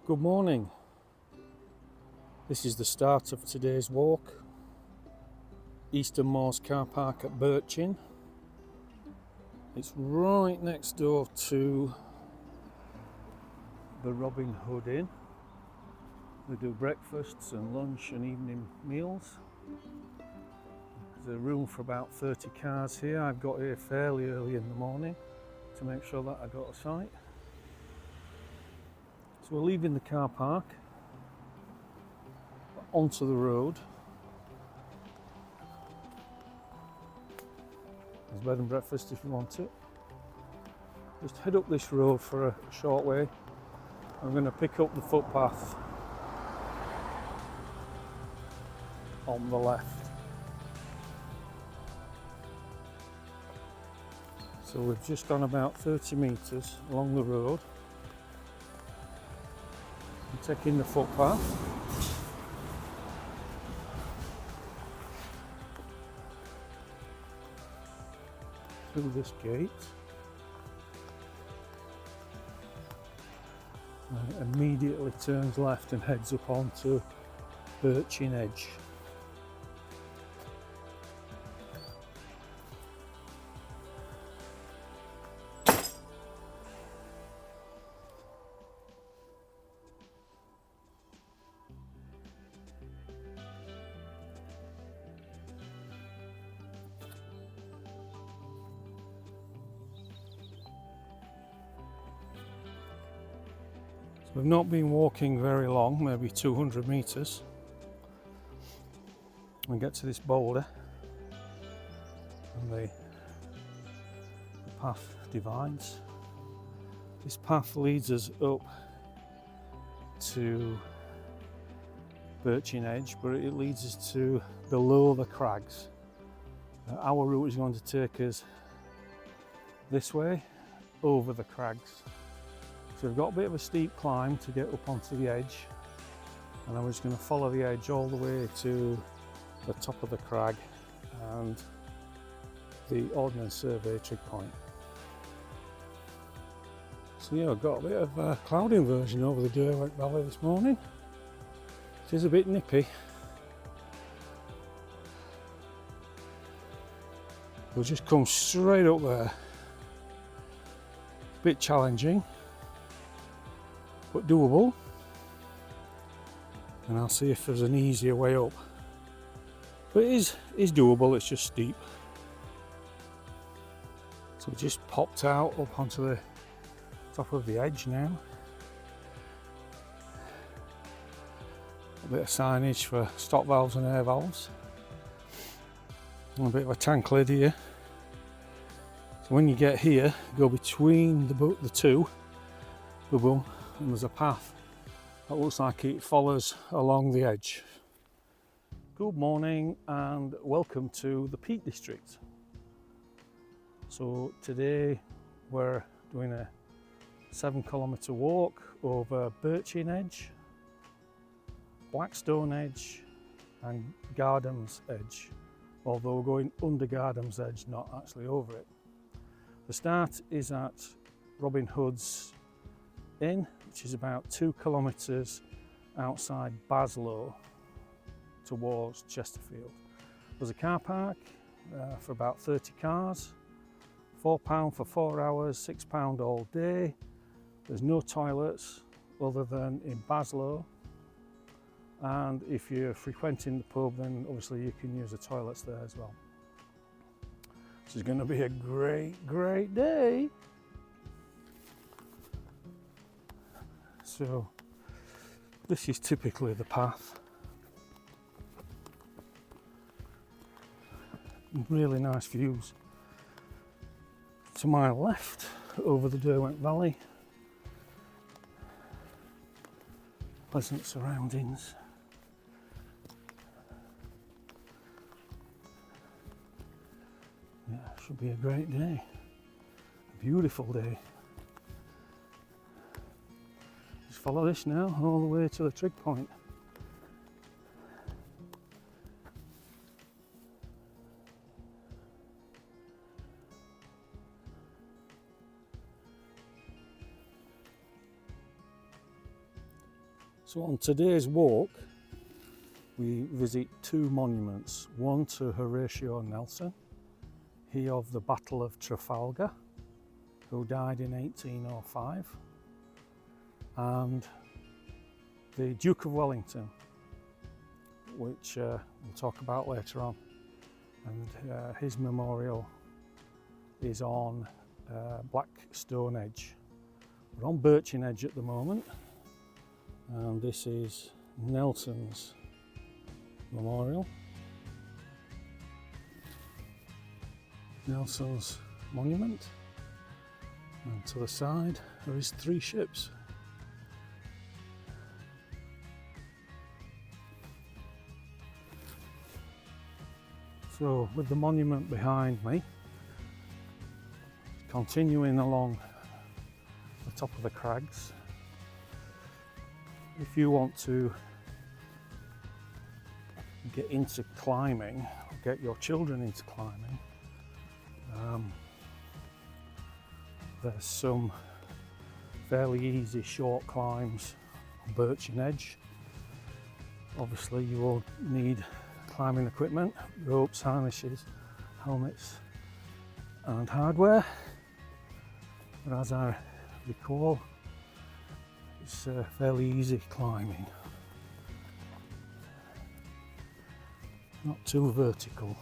Good morning. This is the start of today's walk. Easternmost car park at Birchen. It's right next door to the Robin Hood Inn. They do breakfasts and lunch and evening meals. There's a room for about 30 cars here. I've got here fairly early in the morning to make sure that I got a sight. So we're leaving the car park onto the road. There's bed and breakfast if you want it. Just head up this road for a short way. I'm going to pick up the footpath on the left. So we've just gone about 30 metres along the road. I'm taking the footpath. Through this gate. And immediately turns left and heads up onto Birchen Edge. We've not been walking very long, maybe 200 metres. We get to this boulder and the path divides. This path leads us up to Birchen Edge, but it leads us to below the crags. Our route is going to take us this way over the crags. So we've got a bit of a steep climb to get up onto the edge, and I'm just going to follow the edge all the way to the top of the crag and the Ordnance Survey trig point. So yeah, I've got a bit of cloud inversion over the Derwent Valley this morning. It is a bit nippy. We'll just come straight up there. A bit challenging, but doable, and I'll see if there's an easier way up. But it is doable, it's just steep. So we just popped out up onto the top of the edge now. A bit of signage for stop valves and air valves. And a bit of a tank lid here. So when you get here, go between the two, boom, and there's a path that looks like it follows along the edge. Good morning and welcome to the Peak District. So today we're doing a 7-kilometre walk over Birchen Edge, Blackstone Edge and Gardom's Edge, although we're going under Gardom's Edge, not actually over it. The start is at Robin Hood's Inn, which is about 2 kilometres outside Baslow, towards Chesterfield. There's a car park for about 30 cars, £4 for 4 hours, £6 all day. There's no toilets other than in Baslow, and if you're frequenting the pub, then obviously you can use the toilets there as well. This is going to be a great day. So this is typically the path. Really nice views. To my left, over the Derwent Valley, pleasant surroundings. Yeah, should be a great day, a beautiful day. Just follow this now all the way to the trig point. So on today's walk, we visit two monuments, one to Horatio Nelson, he of the Battle of Trafalgar, who died in 1805, and the Duke of Wellington, which we'll talk about later on, and his memorial is on Blackstone Edge. We're on Birchen Edge at the moment, and this is Nelson's memorial. Nelson's monument, and to the side there is 3 ships. So with the monument behind me, continuing along the top of the crags, if you want to get into climbing, or get your children into climbing, there's some fairly easy short climbs on Birchen Edge. Obviously you will need climbing equipment, ropes, harnesses, helmets and hardware, but as I recall, it's fairly easy climbing, not too vertical.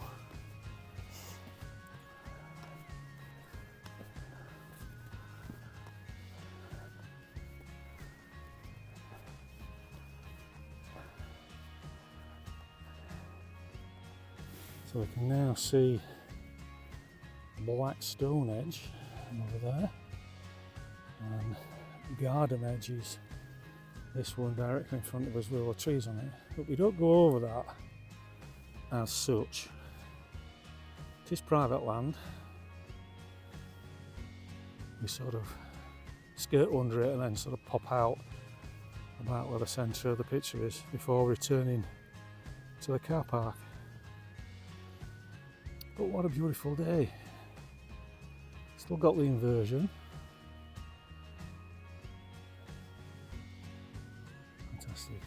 So we can now see Blackstone Edge over there, and Gardom Edge is this one directly in front of us with all the trees on it, but we don't go over that as such. It is private land. We sort of skirt under it and then sort of pop out about where the centre of the picture is before returning to the car park. But what a beautiful day. Still got the inversion. Fantastic.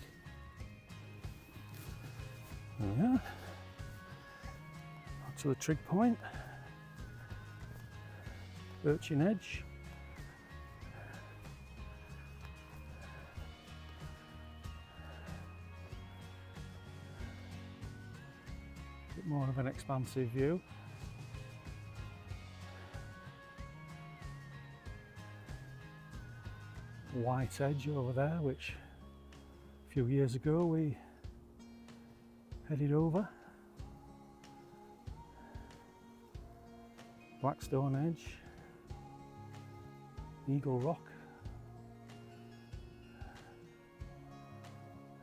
There we are. Up to the trig point. Birchen Edge. Bit more of an expansive view. White Edge over there, which a few years ago we headed over. Blackstone Edge, Eagle Rock.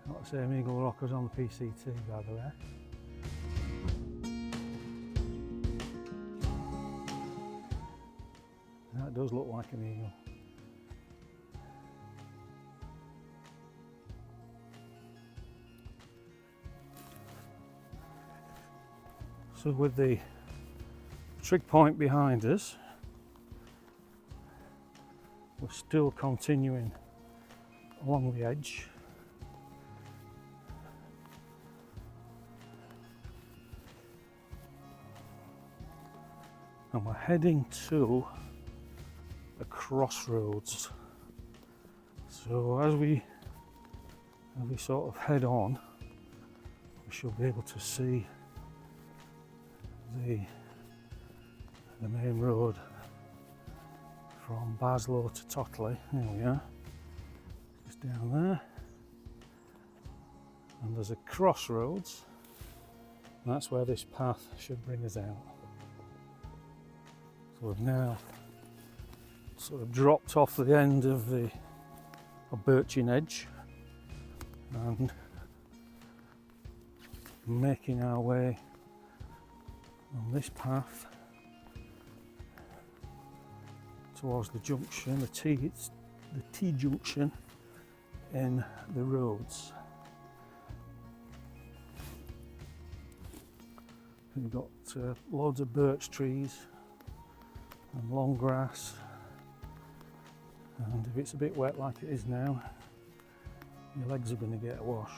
Not the same Eagle Rock as on the PCT, by the way. That does look like an eagle. So with the trig point behind us, we're still continuing along the edge. and we're heading to the crossroads. So as we sort of head on, we should be able to see the main road from Baslow to Totley. There we are, just down there, and there's a crossroads, and that's where this path should bring us out. So we've now sort of dropped off the end of the Birchen edge and making our way on this path towards the junction, the T junction in the roads. We've got loads of birch trees and long grass, and if it's a bit wet like it is now, your legs are going to get a wash.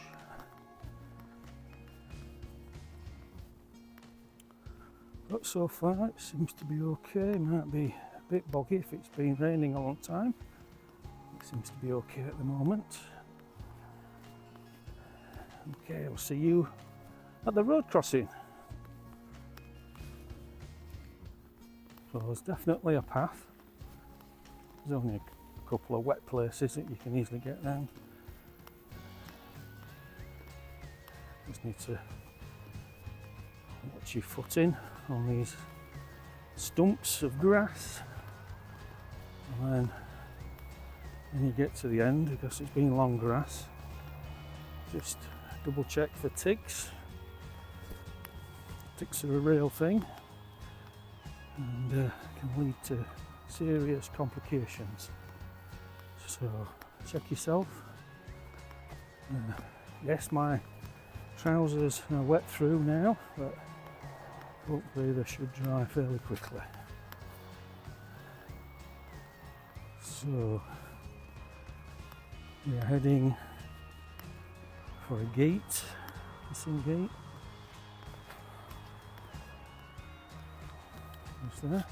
But so far it seems to be okay. It might be a bit boggy if it's been raining a long time. It seems to be okay at the moment. Okay, I'll see you at the road crossing. So there's definitely a path. There's only a couple of wet places that you can easily get around. Just need to watch your footing on these stumps of grass, and then when you get to the end, because it's been long grass, just double check for ticks. Ticks are a real thing and can lead to serious complications, so check yourself. Yes, my trousers are wet through now, but hopefully they should dry fairly quickly. So we are heading for a gate, missing gate. Just there,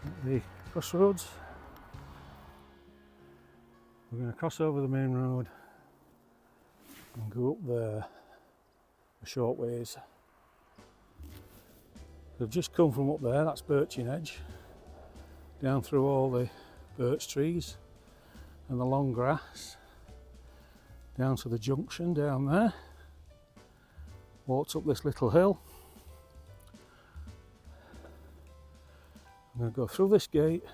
at the crossroads. We're going to cross over the main road and go up there a short ways. We've just come from up there, that's Birchen Edge, down through all the birch trees and the long grass, down to the junction down there, walked up this little hill. I'm going to go through this gate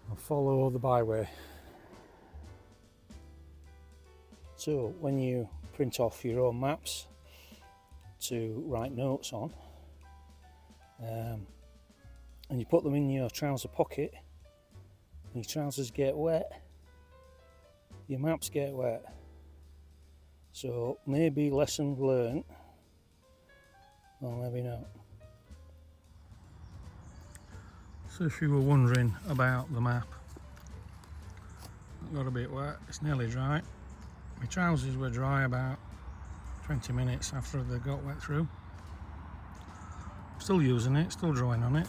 and follow the byway. So when you print off your own maps to write notes on, and you put them in your trouser pocket, and your trousers get wet, your maps get wet. So maybe lesson learned, or maybe not. So if you were wondering about the map, it got a bit wet, it's nearly dry. My trousers were dry about 20 minutes after they got wet through. Still using it, still drawing on it.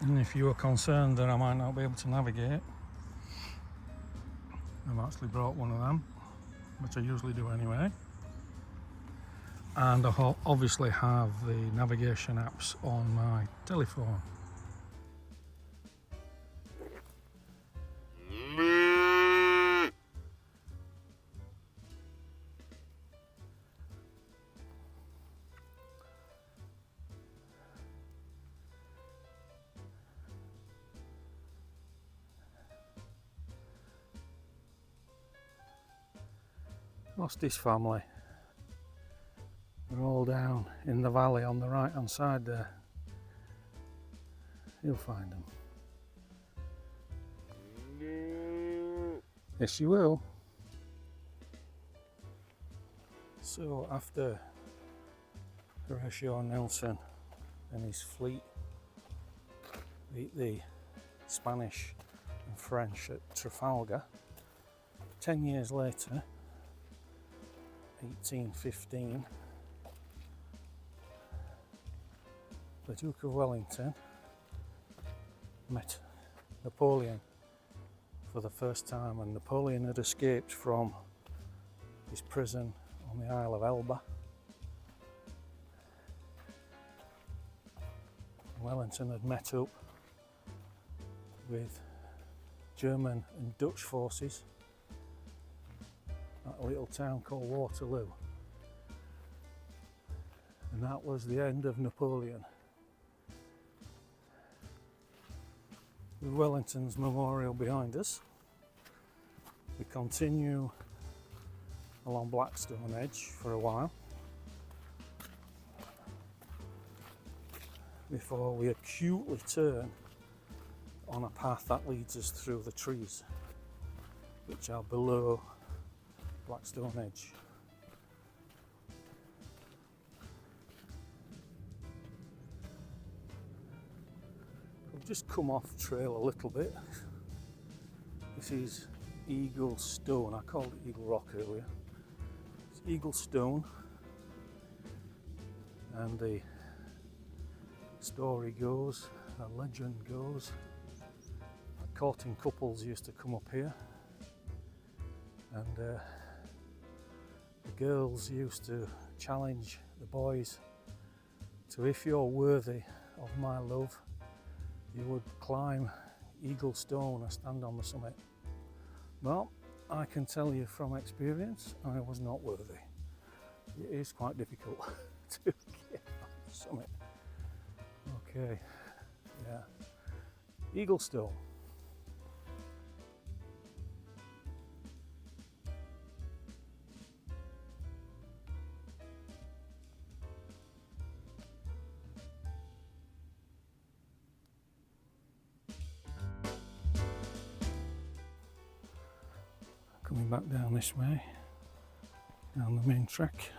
And if you were concerned that I might not be able to navigate, I've actually brought one of them, which I usually do anyway. And I obviously have the navigation apps on my telephone. Lost his family. They're all down in the valley on the right hand side there. You'll find them. Yes, you will. So after Lord Nelson and his fleet beat the Spanish and French at Trafalgar, 10 years later, 1815, the Duke of Wellington met Napoleon for the first time, and Napoleon had escaped from his prison on the Isle of Elba. Wellington had met up with German and Dutch forces at a little town called Waterloo, and that was the end of Napoleon. With Wellington's memorial behind us, we continue along Blackstone Edge for a while before we acutely turn on a path that leads us through the trees which are below Blackstone Edge. We've just come off trail a little bit. This is Eagle Stone. I called it Eagle Rock earlier. It's Eagle Stone, and the story goes, a legend goes, that courting couples used to come up here, and the girls used to challenge the boys to, if you're worthy of my love, you would climb Eagle Stone and stand on the summit. Well, I can tell you from experience, I was not worthy. It is quite difficult to get on the summit. Okay, yeah, Eagle Stone. Coming back down this way, down the main track.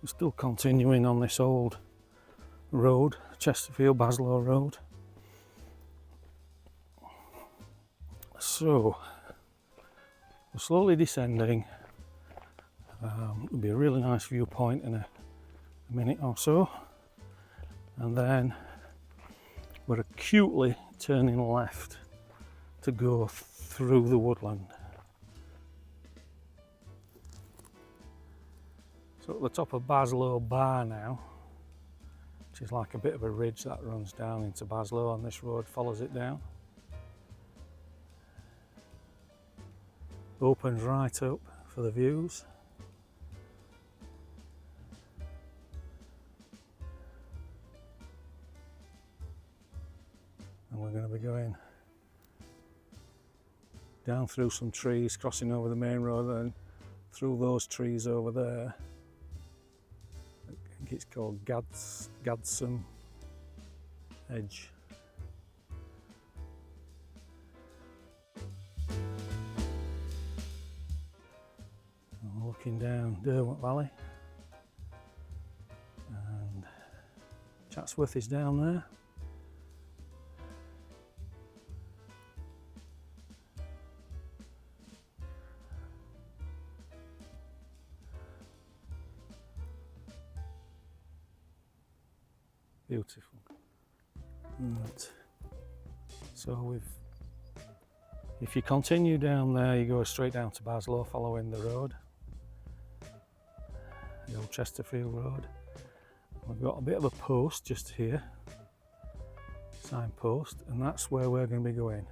We're still continuing on this old road, Chesterfield-Baslow Road. So, we're slowly descending. There'll be a really nice viewpoint in a minute or so. And then we're acutely turning left to go through the woodland. So at the top of Baslow Bar now, which is like a bit of a ridge that runs down into Baslow, and this road follows it down. Opens right up for the views. And we're going to be going down through some trees, crossing over the main road, and through those trees over there. I think it's called Gardom Edge. I'm looking down Derwent Valley, and Chatsworth is down there. Beautiful. Right. So if you continue down there, you go straight down to Baslow following the road, the old Chesterfield Road. We've got a bit of a post just here, signpost, and that's where we're going to be going.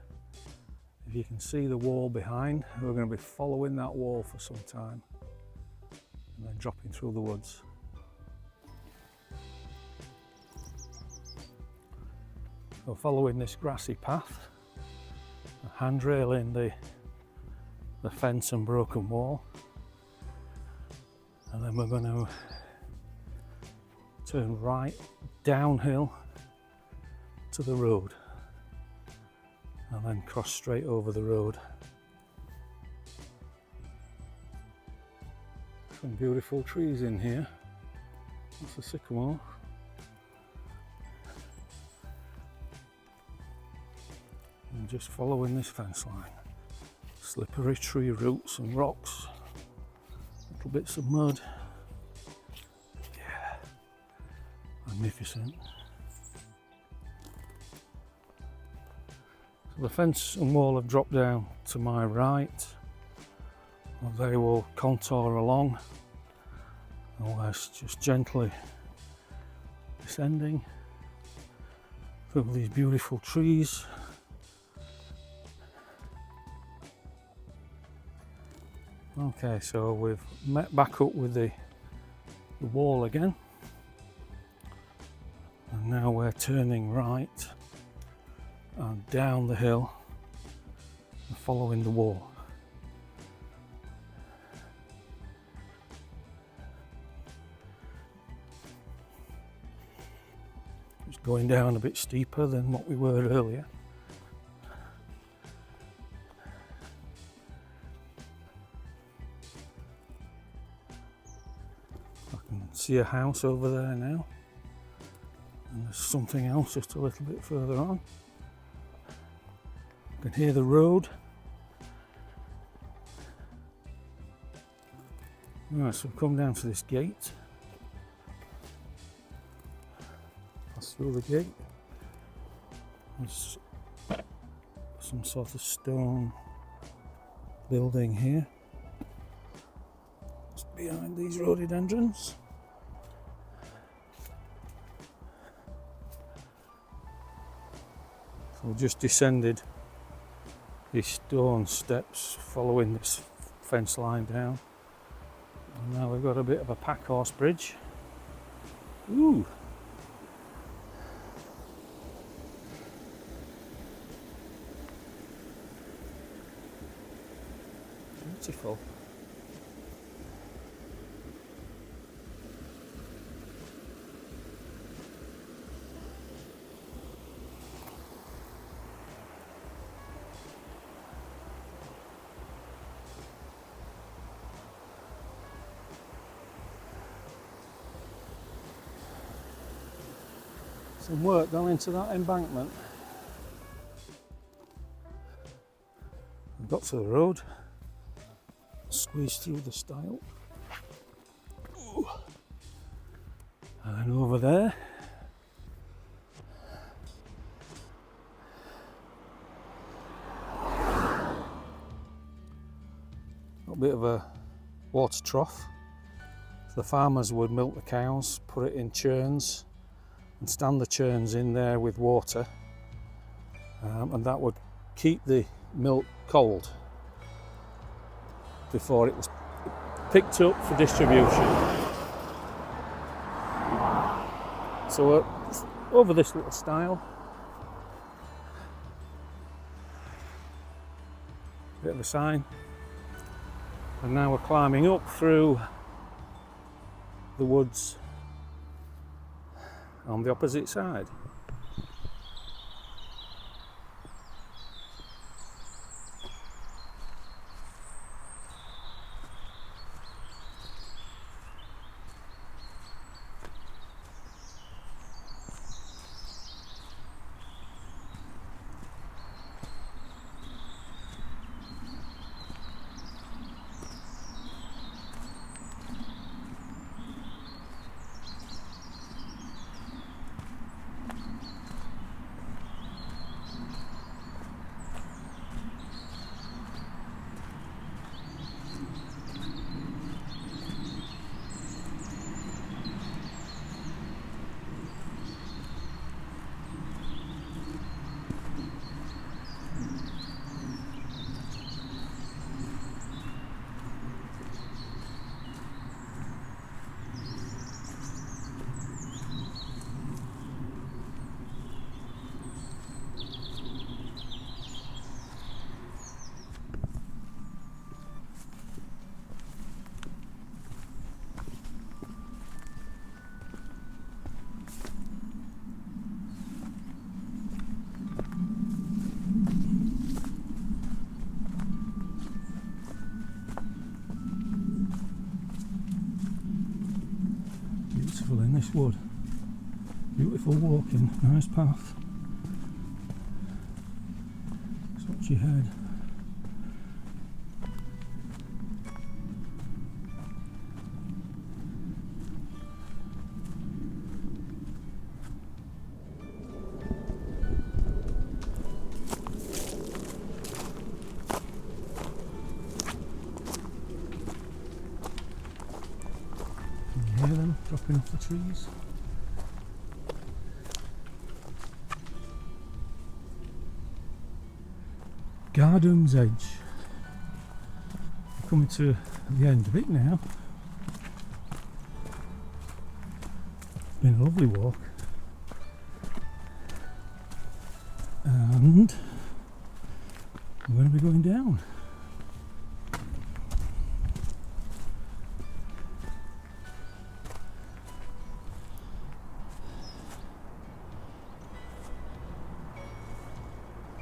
If you can see the wall behind, we're going to be following that wall for some time and then dropping through the woods. So following this grassy path, handrailing the fence and broken wall, and then we're going to turn right downhill to the road and then cross straight over the road. Some beautiful trees in here. That's a sycamore. And just following this fence line. Slippery tree roots and rocks, little bits of mud. Magnificent. So the fence and wall have dropped down to my right. Well, they will contour along, whilst just gently descending through these beautiful trees. Okay, so we've met back up with the wall again, and now we're turning right and down the hill and following the wall. It's going down a bit steeper than what we were earlier. See a house over there now, and there's something else just a little bit further on. You can hear the road. Right, so we've come down to this gate. Pass through the gate. There's some sort of stone building here. It's behind these rhododendrons. So we just descended these stone steps following this fence line down. And now we've got a bit of a pack horse bridge. Ooh! Beautiful. Some work gone into that embankment. We've got to the road, squeezed through the stile. Ooh. And then over there, got a bit of a water trough. The farmers would milk the cows, put it in churns, and stand the churns in there with water, and that would keep the milk cold before it was picked up for distribution. So we're over this little stile, bit of a sign, and now we're climbing up through the woods on the opposite side. Beautiful in this wood. Beautiful walking, nice path. Watch your head. hear them dropping off the trees. Gardom's Edge. We're coming to the end of it now. It's been a lovely walk. And we're going to be going down.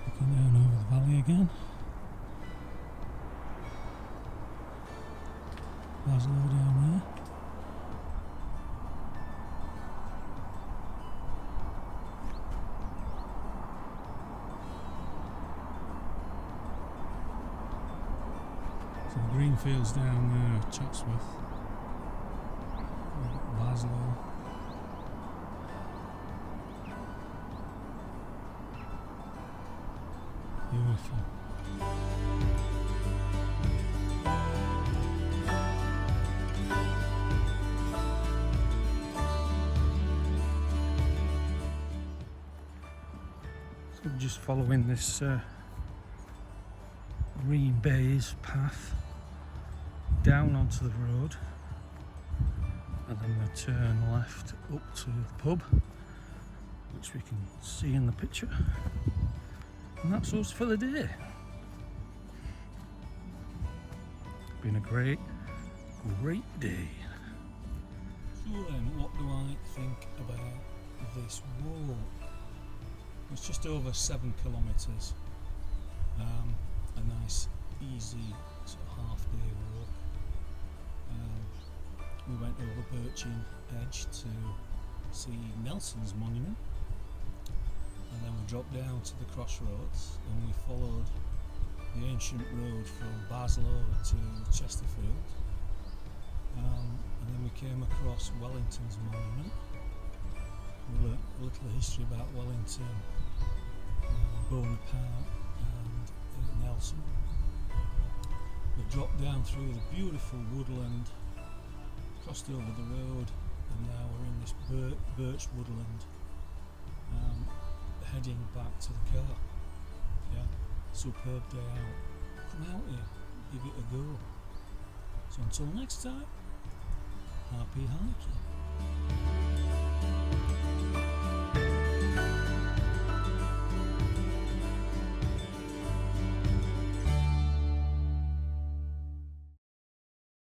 Looking down over the valley again. Waterloo down there. So the green fields down there, Chatsworth, Waterloo. Beautiful. So we're just following this green baize path down onto the road, and then we turn left up to the pub, which we can see in the picture. And that's us for the day. Been a great day. So then, what do I think about this walk? It's just over 7 kilometres. A nice, easy sort of half-day walk. We went over Birchen Edge to see Nelson's monument. And then we dropped down to the crossroads and we followed the ancient road from Waterloo to Chesterfield, and then we came across Wellington's monument. We learnt a little history about Wellington, Bonaparte and Nelson. We dropped down through the beautiful woodland, crossed over the road, and now we're in this birch woodland, heading back to the car. Yeah, superb day out. Come out here, give it a go. So until next time, happy hiking.